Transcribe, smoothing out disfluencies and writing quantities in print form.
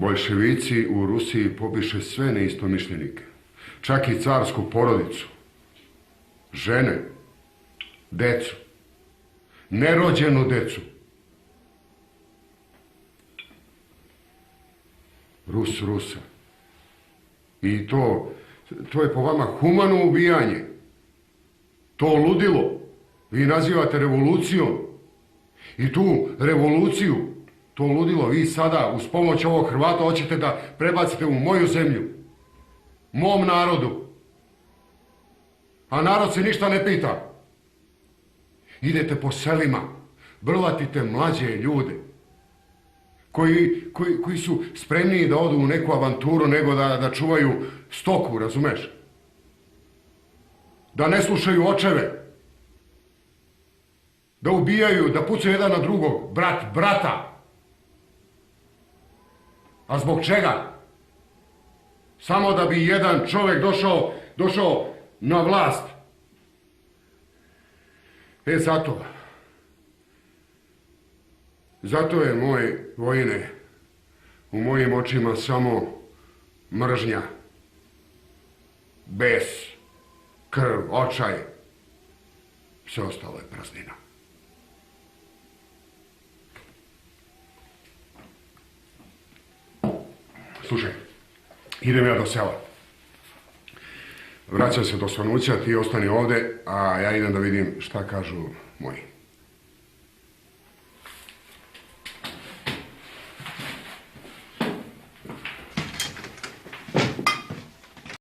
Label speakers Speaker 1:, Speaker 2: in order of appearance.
Speaker 1: Boljševici u Rusiji pobiše sve neistomišljenike, čak i carsku porodicu, žene, decu, nerođenu decu. Rus Rusa. I to je po vama humano ubijanje. To ludilo vi nazivate revolucijom. I tu revoluciju, to ludilo vi sada uz pomoć ovog Hrvata hoćete da prebacite u moju zemlju, mom narodu. A narod se ništa ne pita. Idete po selima, brlatite mlađe ljude koji su spremniji da odu u neku avanturu nego da čuvaju stoku, razumeš? Da ne slušaju očeve. Da ubijaju, da pucaju jedan na drugog, brat brata. A zbog čega? Samo da bi jedan čovjek došao na vlast. Zato je moj Vojine u mojim očima samo mržnja, bes, krv, očaj. Sve ostalo je praznina. Slušaj, idem ja do sela. Vraćam se do Svanuća, ti ostani ovde, a ja idem da vidim šta kažu moji.